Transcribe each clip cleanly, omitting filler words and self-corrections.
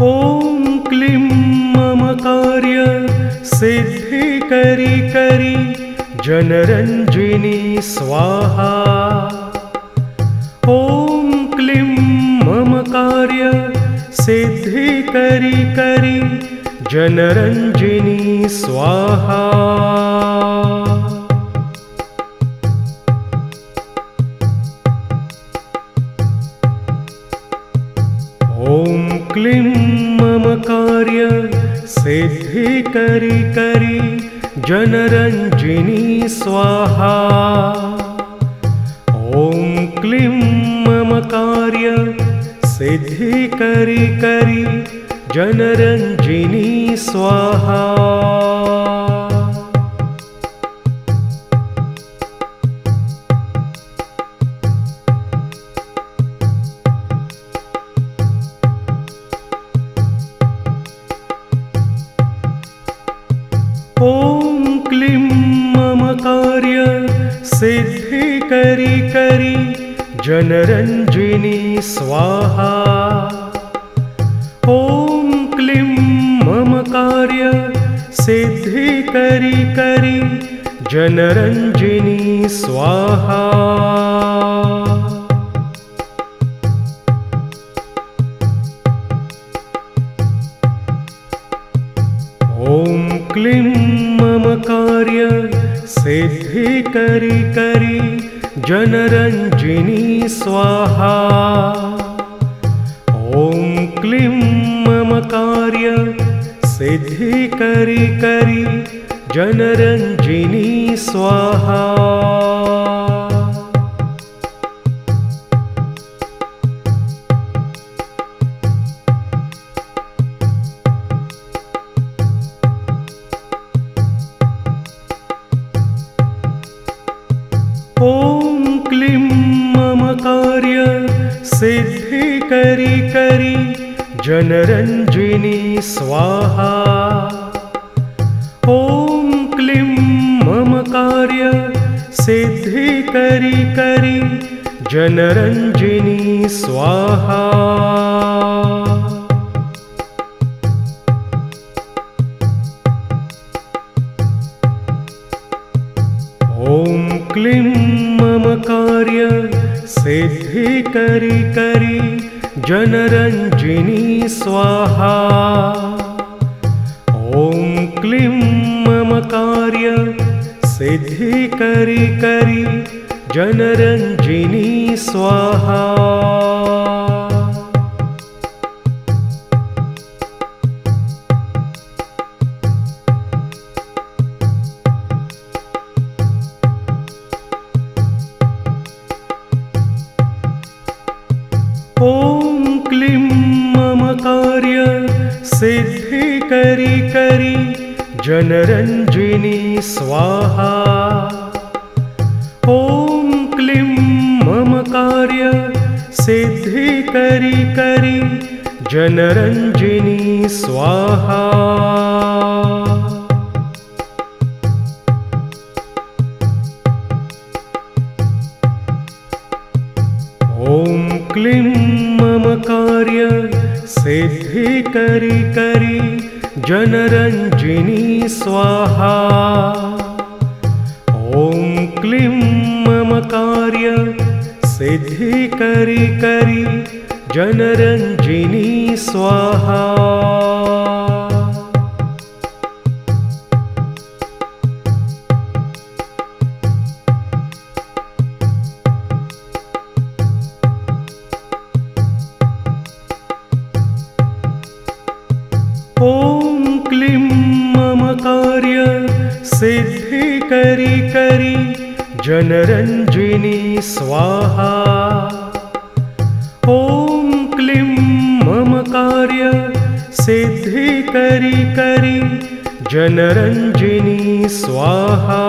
ॐ क्लीं मम कार्य सिद्धि करी करी जनरञ्जिनी स्वाहा। ॐ क्लीं मम कार्य सिद्धि करी करी जनरञ्जिनी स्वाहा। ॐ क्लीं मम कार्य सिद्धि करी करी जनरञ्जिनी स्वाहा। ॐ क्लीं मम कार्य सिद्धि करी करी जनरञ्जिनी स्वाहा। ॐ क्लीं मम कार्य सिद्धि करी करी जनरञ्जिनी स्वाहा। ॐ क्लीं मम कार्य सिद्धि करी करी जनरञ्जिनी स्वाहा। ॐ क्लीं मम कार्य सिद्धि करी करी जनरञ्जिनी स्वाहा। ॐ क्लीं मम कार्य सिद्धि करी करी जनरञ्जिनी स्वाहा। ॐ क्लीं मम कार्य सिद्धि करी करी जनरञ्जिनी स्वाहा। ॐ क्लीं मम कार्य सिद्धि करी करी जनरञ्जिनी स्वाहा। ॐ क्लीं मम कार्य सिद्धि करी करी जनरञ्जिनी स्वाहा। ॐ क्लीं मम कार्य सिद्धि करी करी जनरञ्जिनी स्वाहा। ॐ क्लीं मम कार्य सिद्धि करी करी जनरञ्जिनी स्वाहा। ॐ क्लीं मम कार्य सिद्धि करी करी जनरञ्जिनी स्वाहा। ॐ क्लीं मम कार्य सिद्धि करी करी जनरञ्जिनी स्वाहा। ॐ क्लीं मम कार्य सिद्धि करी करी जनरञ्जिनी स्वाहा। ॐ क्लीं मम कार्य सिद्धि करी करी जनरञ्जिनी स्वाहा। ॐ क्लीं मम कार्य सिद्धि करी करी जनरञ्जिनी स्वाहा।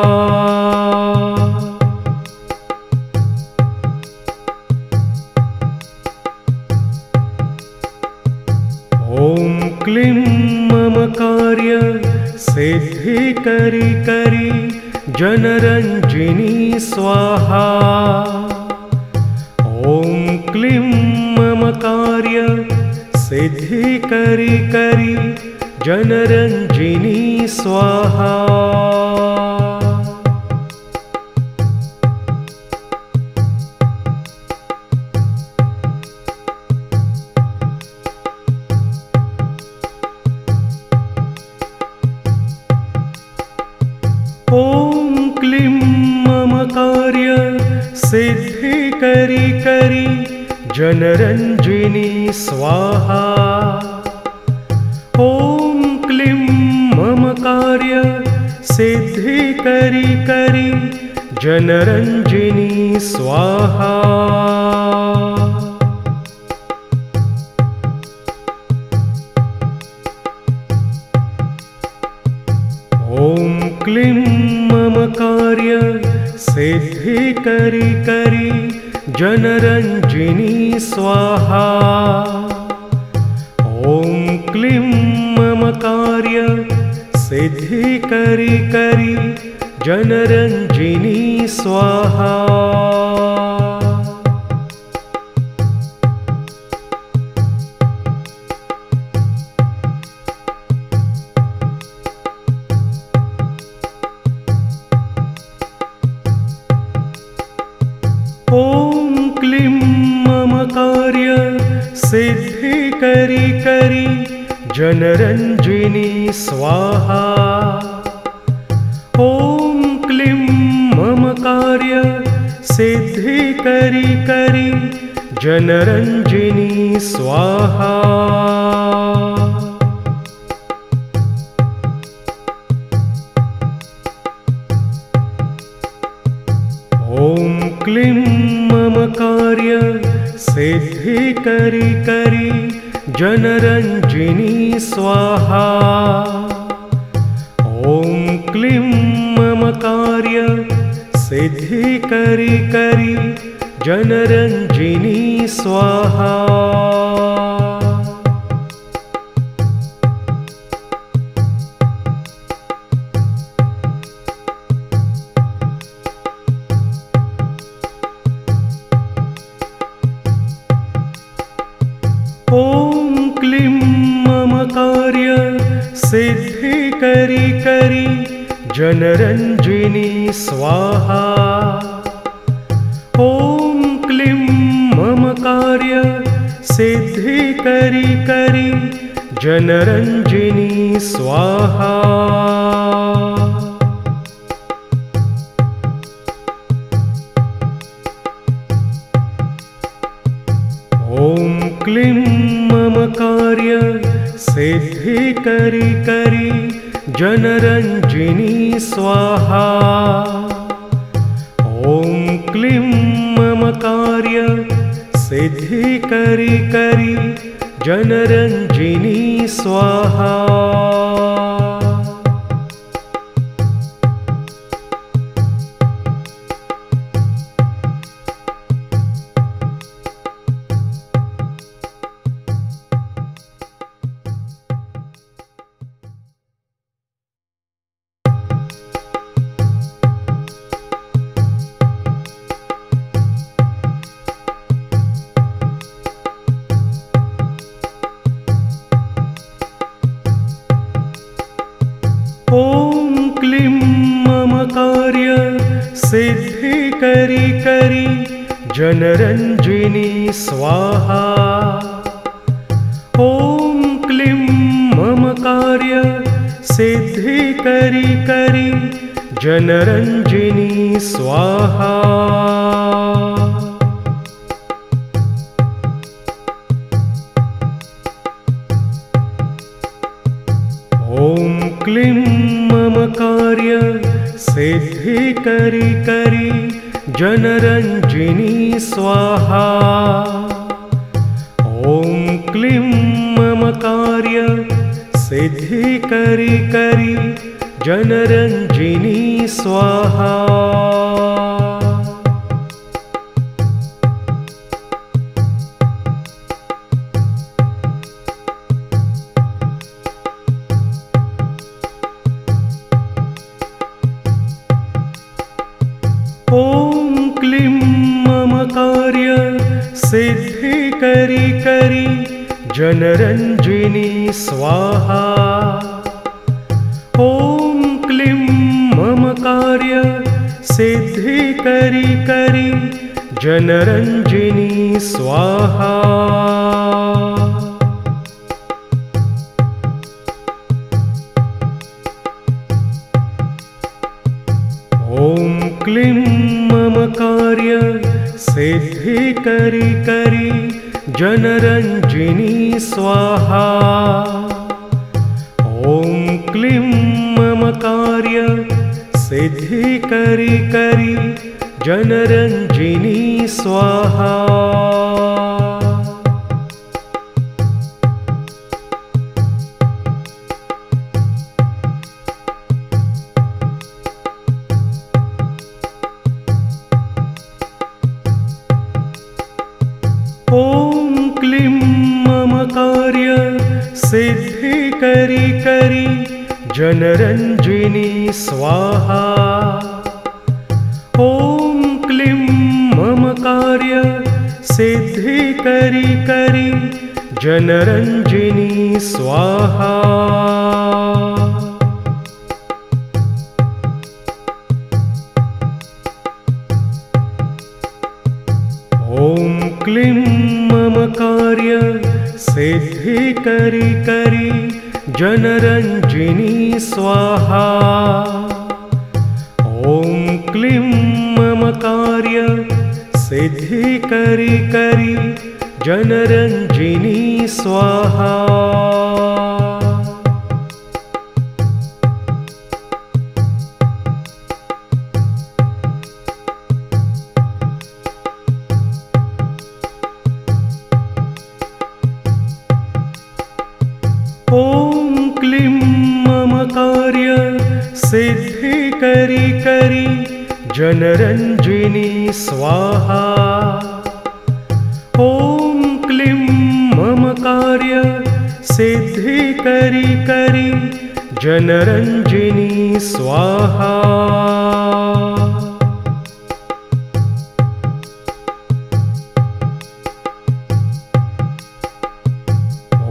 ॐ क्लीं मम कार्य सिद्धि करी करी जनरञ्जिनी स्वाहा। ॐ क्लीं मम कार्य सिद्धिकरी करी जनरञ्जिनी स्वाहा। ॐ क्लीं ममकार्य सिद्धिकरी करी जनरञ्जिनी स्वाहा। ॐ क्लीं ममकार्य सिद्धिकरी करी जनरञ्जिनी स्वाहा। ॐ क्लीं ममकार्य सिद्धिकरी करी जनरञ्जिनी स्वाहा। ॐ क्लीं ममकार्य सिद्धिकरी करी जनरञ्जिनी स्वाहा। ॐ क्लीं ममकार्य सिद्धिकरी करी जनरञ्जिनी स्वाहा। ॐ क्लीं ममकार्य सिद्धिकरी करी जनरञ्जिनी स्वाहा। ॐ क्लीं ममकार्य सिद्धिकरी करी जनरञ्जिनी स्वाहा। ॐ क्लीं ममकार्य सिद्धिकरी करी जनरञ्जिनी स्वाहा। ॐ क्लीं ममकार्य सिद्धिकरी करी जनरञ्जिनी स्वाहा। ॐ क्लीं ममकार्य सिद्धिकरी करी जनरञ्जिनी स्वाहा। ॐ क्लीं ममकार्य सिद्धिकरी करी जनरञ्जिनी स्वाहा। ॐ क्लीं ममकार्य सिद्धिकरी करी जनरञ्जिनी स्वाहा। ॐ क्लीं ममकार्य सिद्धिकरी करी जनरञ्जिनी स्वाहा। ॐ क्लीं ममकार्य सिद्धिकरी करी जनरञ्जिनी स्वाहा। ॐ क्लीं ममकार्य सिद्धिकरी करी जनरञ्जिनी स्वाहा। ॐ क्लीं ममकार्य सिद्धिकरी करी जनरञ्जिनी स्वाहा। ॐ क्लीं ममकार्य सिद्धिकरी करी जनरञ्जिनी स्वाहा। ॐ क्लीं मम कार्य सिद्धिकरी करी जनरञ्जिनी स्वाहा। ॐ क्लीं मम कार्य सिद्धिकरी करी जनरञ्जिनी स्वाहा। ॐ क्लीं मम कार्य सिद्धिकरी करी जनरञ्जिनी स्वाहा। ॐ क्लीं मम कार्य सिद्धिकरी करी जनरञ्जिनी स्वाहा। ॐ क्लीं मम कार्य सिद्धिकरी करी जनरञ्जिनी स्वाहा। ॐ क्लीं मम कार्य सिद्धिकरी करी जनरञ्जिनी स्वाहा। ॐ क्लीं मम कार्य सिद्धिकरी करी जनरञ्जिनी स्वाहा। ॐ क्लीं मम कार्य सिद्धिकरी करी जनरञ्जिनी स्वाहा। ॐ क्लीं मम कार्य सिद्धिकरी करी जनरञ्जिनी स्वाहा। ॐ क्लीं मम कार्य सिद्धिकरी करी जनरञ्जिनी स्वाहा। ॐ क्लीं मम कार्य सिद्धिकरी करी जनरञ्जिनी स्वाहा।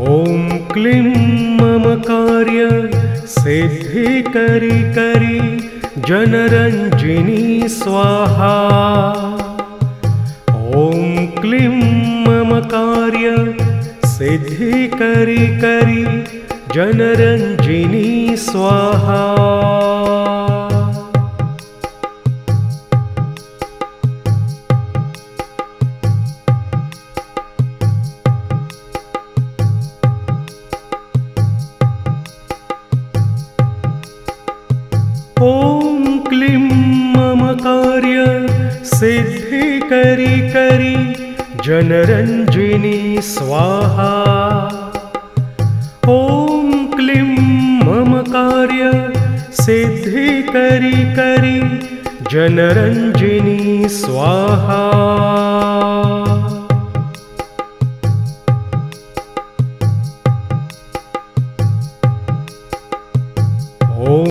ॐ क्लीं मम कार्य सिद्धिकरी करी जनरञ्जिनी स्वाहा। ॐ क्लीं मम कार्य सिद्धिकरी करी जनरञ्जिनी स्वाहा। ॐ क्लीं मम कार्य सिद्धिकरी करी जनरञ्जिनी स्वाहा। ॐ क्लीं मम कार्य सिद्धिकरी करी जनरञ्जिनी स्वाहा। ॐ क्लीं मम कार्य सिद्धिकरी करी जनरञ्जिनी स्वाहा। ॐ क्लीं मम कार्य सिद्धिकरी करी जनरञ्जिनी स्वाहा। ॐ क्लीं मम कार्य सिद्धिकरी करी जनरञ्जिनी स्वाहा।